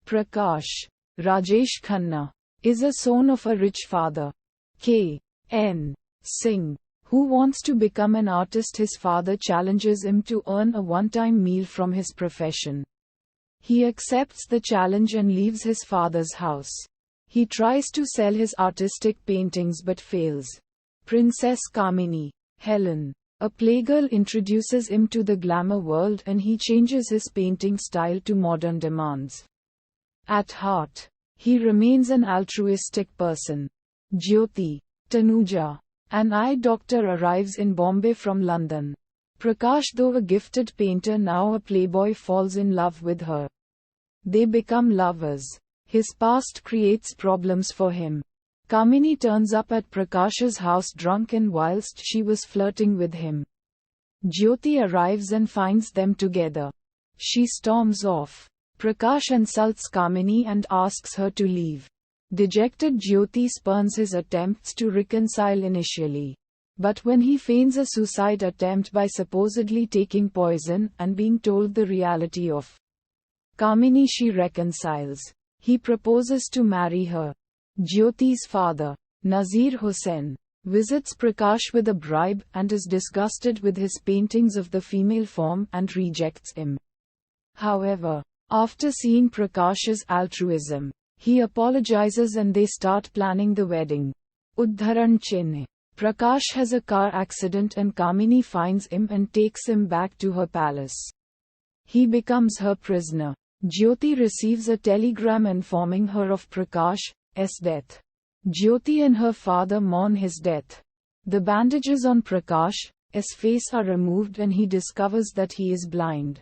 Prakash, Rajesh Khanna, is a son of a rich father, K.N. Singh, who wants to become an artist. His father challenges him to earn a one-time meal from his profession. He accepts the challenge and leaves his father's house. He tries to sell his artistic paintings but fails. Princess Kamini, Helen, a playgirl, introduces him to the glamour world and he changes his painting style to modern demands. At heart, he remains an altruistic person. Jyoti, Tanuja, an eye doctor, arrives in Bombay from London. Prakash, though a gifted painter, now a playboy, falls in love with her. They become lovers. His past creates problems for him. Kamini turns up at Prakash's house drunk and whilst she was flirting with him. Jyoti arrives and finds them together. She storms off. Prakash insults Kamini and asks her to leave. Dejected, Jyoti spurns his attempts to reconcile initially. But when he feigns a suicide attempt by supposedly taking poison and being told the reality of Kamini, she reconciles. He proposes to marry her. Jyoti's father, Nazir Hussain, visits Prakash with a bribe and is disgusted with his paintings of the female form and rejects him. However, after seeing Prakash's altruism, he apologizes and they start planning the wedding. Udharan Chennai. Prakash has a car accident and Kamini finds him and takes him back to her palace. He becomes her prisoner. Jyoti receives a telegram informing her of Prakash's death. Jyoti and her father mourn his death. The bandages on Prakash's face are removed and he discovers that he is blind.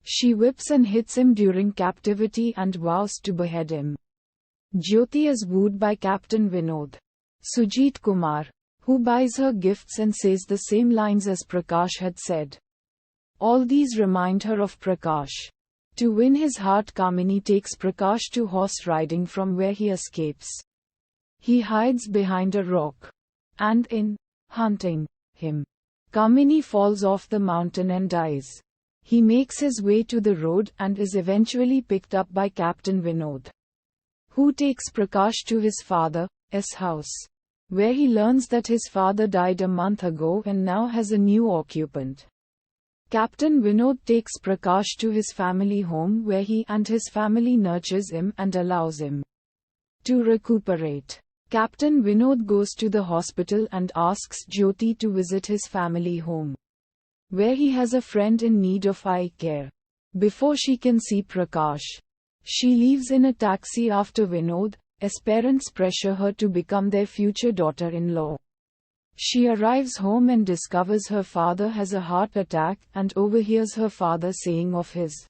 She whips and hits him during captivity and vows to behead him. Jyoti is wooed by Captain Vinod, Sujit Kumar, who buys her gifts and says the same lines as Prakash had said. All these remind her of Prakash. To win his heart, Kamini takes Prakash to horse riding, from where he escapes. He hides behind a rock. And in hunting him, Kamini falls off the mountain and dies. He makes his way to the road and is eventually picked up by Captain Vinod, who takes Prakash to his father's house, where he learns that his father died a month ago and now has a new occupant. Captain Vinod takes Prakash to his family home where he and his family nurtures him and allows him to recuperate. Captain Vinod goes to the hospital and asks Jyoti to visit his family home, where he has a friend in need of eye care. Before she can see Prakash, she leaves in a taxi after Vinod's parents pressure her to become their future daughter-in-law. She arrives home and discovers her father has a heart attack and overhears her father saying of his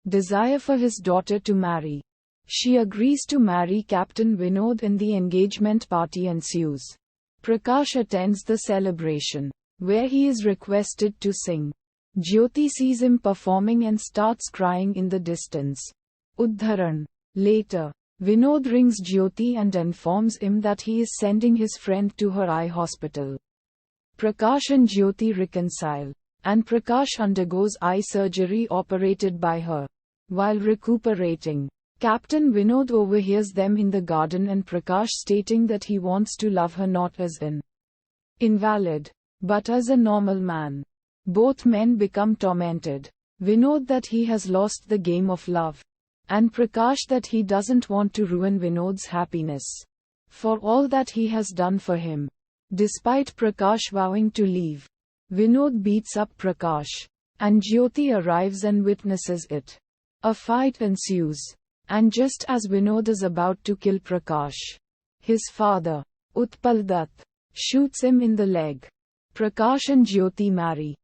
desire for his daughter to marry. She agrees to marry Captain Vinod and the engagement party ensues. Prakash attends the celebration, where he is requested to sing. Jyoti sees him performing and starts crying in the distance. Udharan. Later, Vinod rings Jyoti and informs him that he is sending his friend to her eye hospital. Prakash and Jyoti reconcile, and Prakash undergoes eye surgery operated by her. While recuperating, Captain Vinod overhears them in the garden and Prakash stating that he wants to love her not as an invalid, but as a normal man. Both men become tormented. Vinod that he has lost the game of love, and Prakash that he doesn't want to ruin Vinod's happiness for all that he has done for him. Despite Prakash vowing to leave, Vinod beats up Prakash, and Jyoti arrives and witnesses it. A fight ensues, and just as Vinod is about to kill Prakash, his father, Utpal Dutt, shoots him in the leg. Prakash and Jyoti marry.